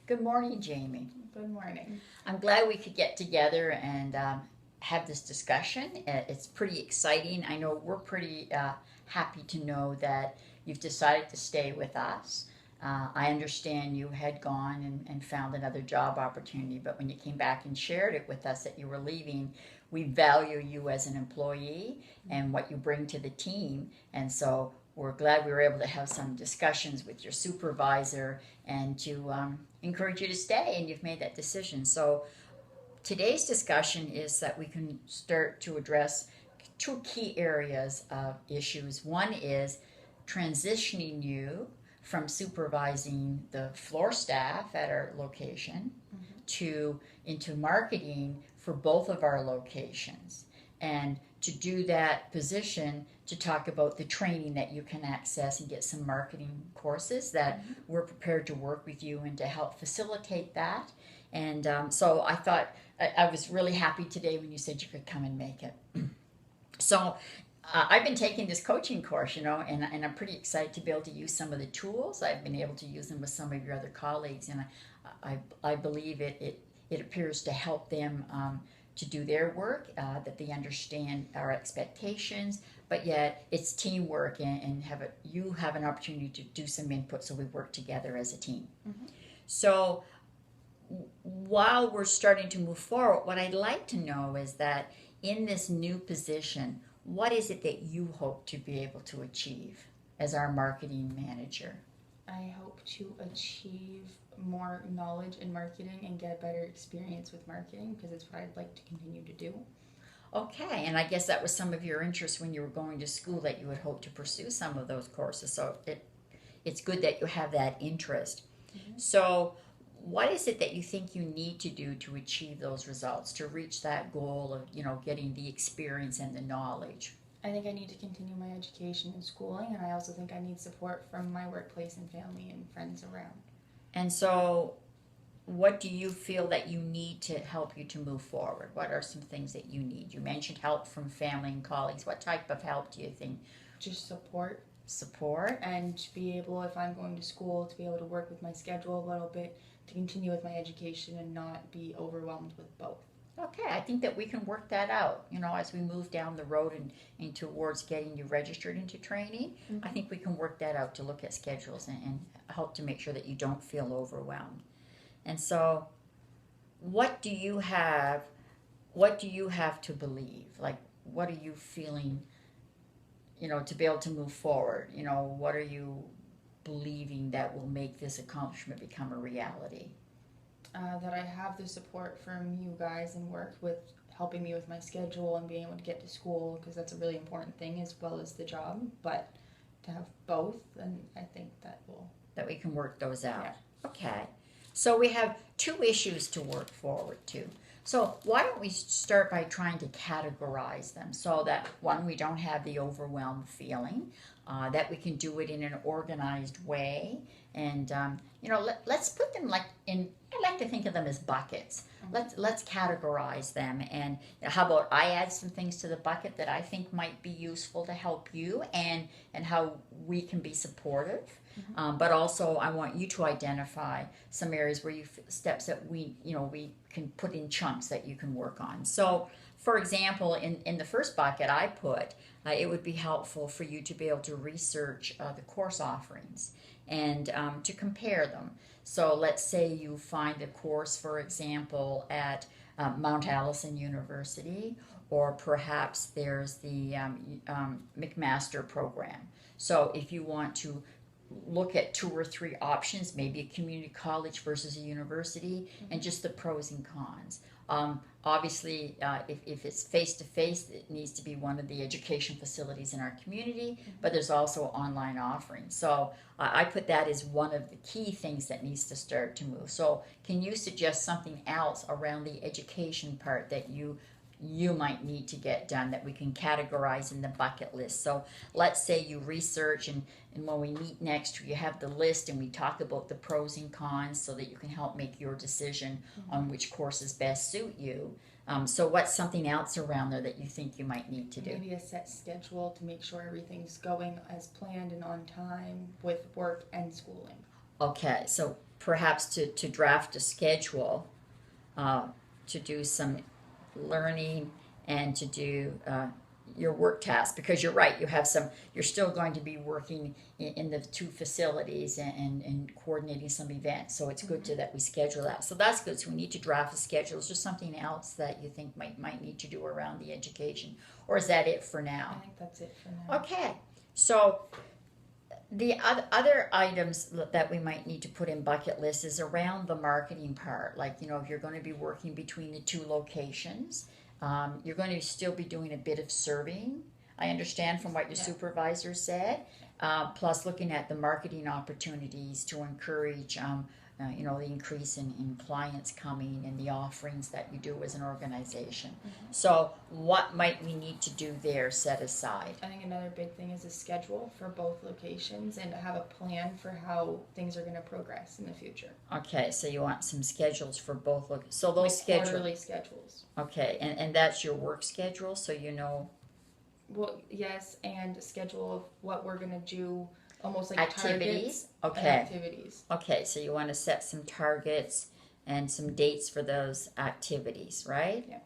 Good morning, Jamie. Good morning. I'm glad we could get together and have this discussion. It's pretty exciting. I know we're pretty happy to know that you've decided to stay with us. I understand you had gone and found another job opportunity, but when you came back and shared it with us that you were leaving, we value you as an employee and what you bring to the team. And so we're glad we were able to have some discussions with your supervisor and to encourage you to stay, and you've made that decision. So today's discussion is that we can start to address two key areas of issues. One is transitioning you from supervising the floor staff at our location to into marketing for both of our locations. And to do that position, to talk about the training that you can access and get some marketing courses that we're prepared to work with you and to help facilitate that. And so I thought I was really happy today when you said you could come and make it. So I've been taking this coaching course, and I'm pretty excited to be able to use some of the tools. I've been able to use them with some of your other colleagues, and I believe it appears to help them to do their work, that they understand our expectations, but yet it's teamwork, and you have an opportunity to do some input, so we work together as a team. So while we're starting to move forward, what I'd like to know is that in this new position, what is it that you hope to be able to achieve as our marketing manager? I hope to achieve more knowledge in marketing and get a better experience with marketing because it's what I'd like to continue to do. Okay, and I guess that was some of your interest when you were going to school, that you had hoped to pursue some of those courses. So it's good that you have that interest. So what is it that you think you need to do to achieve those results, to reach that goal of, getting the experience and the knowledge? I think I need to continue my education and schooling, and I also think I need support from my workplace and family and friends around. And so what do you feel that you need to help you to move forward? What are some things that you need? You mentioned help from family and colleagues. What type of help do you think? Just support. Support? And to be able, if I'm going to school, to be able to work with my schedule a little bit, to continue with my education and not be overwhelmed with both. Okay, I think that we can work that out, as we move down the road and towards getting you registered into training. I think we can work that out to look at schedules and help to make sure that you don't feel overwhelmed. And so, what do you have? What do you have to believe? Like, what are you feeling? To be able to move forward. What are you believing that will make this accomplishment become a reality? That I have the support from you guys and work with helping me with my schedule and being able to get to school, because that's a really important thing as well as the job. But to have both, and I think that we can work those out. Yeah. Okay. So we have two issues to work forward to. So why don't we start by trying to categorize them so that, one, we don't have the overwhelmed feeling, that we can do it in an organized way, and let's put them like in. I like to think of them as buckets. Let's categorize them, and how about I add some things to the bucket that I think might be useful to help you, and how we can be supportive. But also, I want you to identify some areas where steps that we can put in chunks that you can work on. So, for example, in the first bucket I put, it would be helpful for you to be able to research the course offerings and to compare them. So let's say you find a course, for example, at Mount Allison University, or perhaps there's the McMaster program. So if you want to look at two or three options, maybe a community college versus a university, and just the pros and cons. Obviously, if it's face-to-face, it needs to be one of the education facilities in our community, but there's also online offerings. So I put that as one of the key things that needs to start to move. So can you suggest something else around the education part that you might need to get done that we can categorize in the bucket list? So let's say you research, and when we meet next, you have the list and we talk about the pros and cons so that you can help make your decision on which courses best suit you. So what's something else around there that you think you might need to do? Maybe a set schedule to make sure everything's going as planned and on time with work and schooling. Okay, so perhaps to draft a schedule, to do some learning and to do your work tasks, because you're right, you're still going to be working in the two facilities and coordinating some events, so it's good that we schedule that. So that's good. So we need to draft a schedule. Is there something else that you think might need to do around the education, or is that it for I now? think that's it for now. Okay, so the other items that we might need to put in bucket list is around the marketing part. Like, if you're going to be working between the two locations, you're going to still be doing a bit of serving. I understand from what your supervisor said, plus looking at the marketing opportunities to encourage, the increase in clients coming and the offerings that you do as an organization. So what might we need to do there, set aside? I think another big thing is a schedule for both locations and to have a plan for how things are going to progress in the future. Okay, so you want some schedules for both so those Like schedules. quarterly schedules. Okay, and that's your work schedule, so you know. Well, yes, and a schedule of what we're going to do, almost like Activities? targets Okay. and activities. Okay, so you want to set some targets and some dates for those activities, right? Yeah.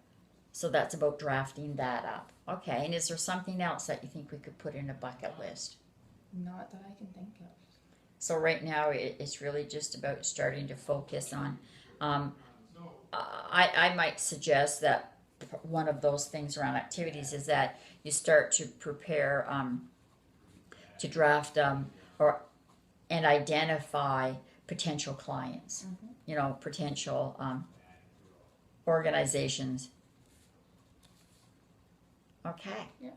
So that's about drafting that up. Okay, and is there something else that you think we could put in a bucket list? Not that I can think of. So right now it's really just about starting to focus on. I might suggest that one of those things around activities is that you start to prepare to draft and identify potential clients. Potential organizations. Okay. Yeah.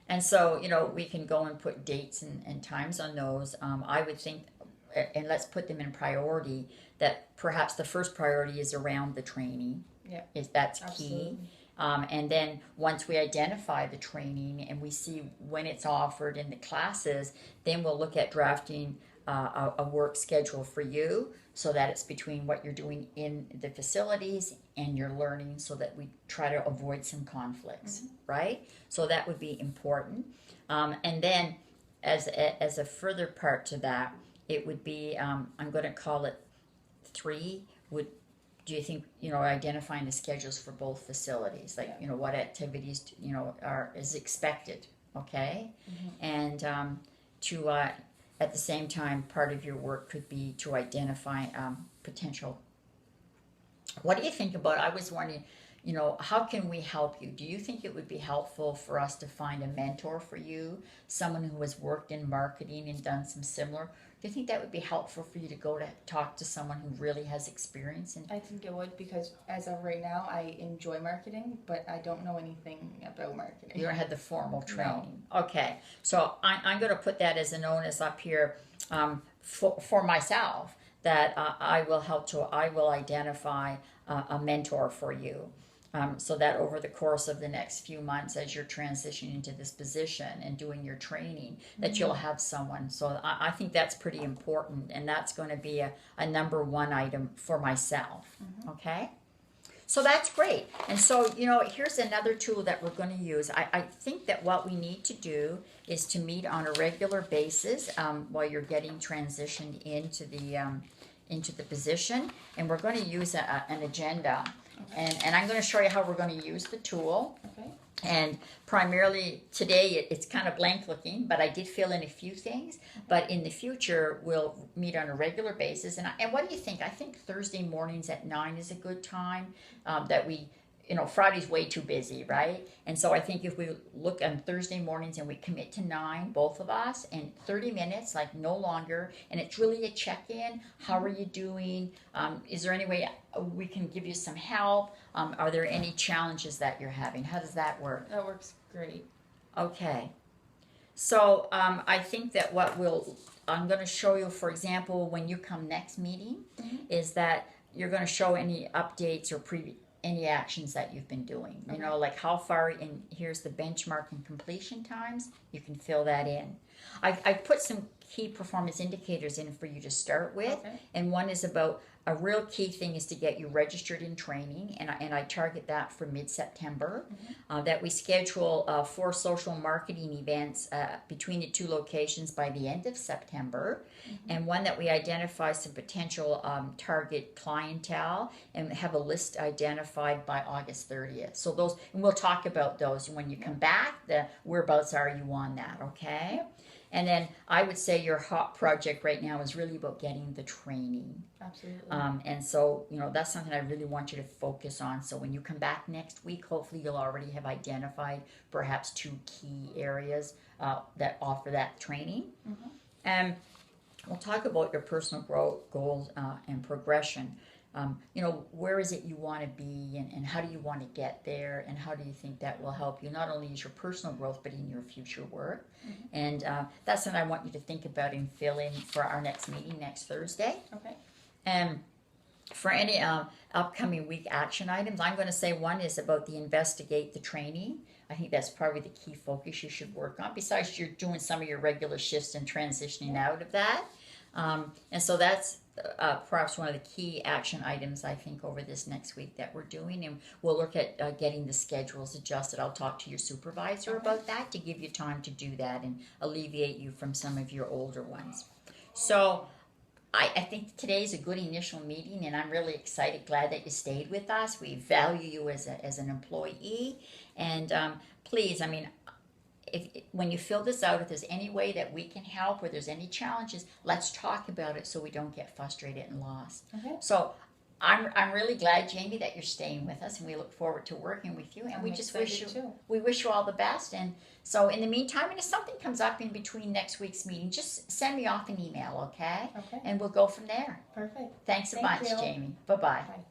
And so, we can go and put dates and times on those. I would think, and let's put them in priority, that perhaps the first priority is around the training. Yeah. That's Absolutely. key. And then once we identify the training and we see when it's offered in the classes, then we'll look at drafting a work schedule for you so that it's between what you're doing in the facilities and your learning, so that we try to avoid some conflicts, right? So that would be important. And then as a further part to that, it would be, I'm going to call it 3, do you think, identifying the schedules for both facilities, like, what activities, is expected, okay? And to, at the same time, part of your work could be to identify potential. What do you think about, I was wondering, how can we help you? Do you think it would be helpful for us to find a mentor for you, someone who has worked in marketing and done some similar? Do you think that would be helpful for you to go to talk to someone who really has experience in? I think it would, because as of right now, I enjoy marketing, but I don't know anything about marketing. You don't have the formal training. No. Okay, so I'm going to put that as an onus up here for myself, that I will identify a mentor for you. So that over the course of the next few months, as you're transitioning into this position and doing your training, that you'll have someone. So I think that's pretty important, and that's going to be a number one item for myself. Okay? So that's great. And so, here's another tool that we're going to use. I think that what we need to do is to meet on a regular basis while you're getting transitioned into the position, and we're going to use an agenda. And I'm going to show you how we're going to use the tool. Okay. And primarily today it's kind of blank looking, but I did fill in a few things. But in the future we'll meet on a regular basis. And what do you think? I think Thursday mornings at 9 is a good time that we. Friday's way too busy, right? And so I think if we look on Thursday mornings and we commit to 9, both of us, and 30 minutes, like no longer, and it's really a check-in. How are you doing? Is there any way we can give you some help? Are there any challenges that you're having? How does that work? That works great. Okay. So I think that I'm going to show you, for example, when you come next meeting, is that you're going to show any updates or any actions that you've been doing, like how far in. Here's the benchmark and completion times. You can fill that in. I put some key performance indicators in for you to start with. Okay. And one is about a real key thing is to get you registered in training, and I target that for mid-September. That we schedule 4 social marketing events between the 2 locations by the end of September, and one that we identify some potential target clientele and have a list identified by August 30th. So those, and we'll talk about those. And when you come back, the whereabouts are you on that, okay? And then I would say your hot project right now is really about getting the training. Absolutely. And so, that's something I really want you to focus on. So when you come back next week, hopefully you'll already have identified perhaps 2 key areas that offer that training. And we'll talk about your personal growth goals and progression. Where is it you want to be, and how do you want to get there, and how do you think that will help you not only as your personal growth but in your future work. And that's something I want you to think about and fill in for our next meeting next Thursday. Okay. And for any upcoming week action items, I'm going to say one is about the investigate the training. I think that's probably the key focus you should work on, besides you're doing some of your regular shifts and transitioning out of that. And so that's perhaps one of the key action items I think over this next week that we're doing, and we'll look at getting the schedules adjusted. I'll talk to your supervisor about that to give you time to do that and alleviate you from some of your older ones. So I think today's a good initial meeting, and I'm really excited, glad that you stayed with us. We value you as an employee, and please, when you fill this out, if there's any way that we can help or there's any challenges, let's talk about it so we don't get frustrated and lost. Okay. So I'm really glad, Jamie, that you're staying with us, and we look forward to working with you. And I'm we just wish you excited too. we wish you all the best. And so in the meantime, and if something comes up in between next week's meeting, just send me off an email, okay? Okay. And we'll go from there. Perfect. Thanks a Thank bunch, you. Jamie. Bye-bye. Bye.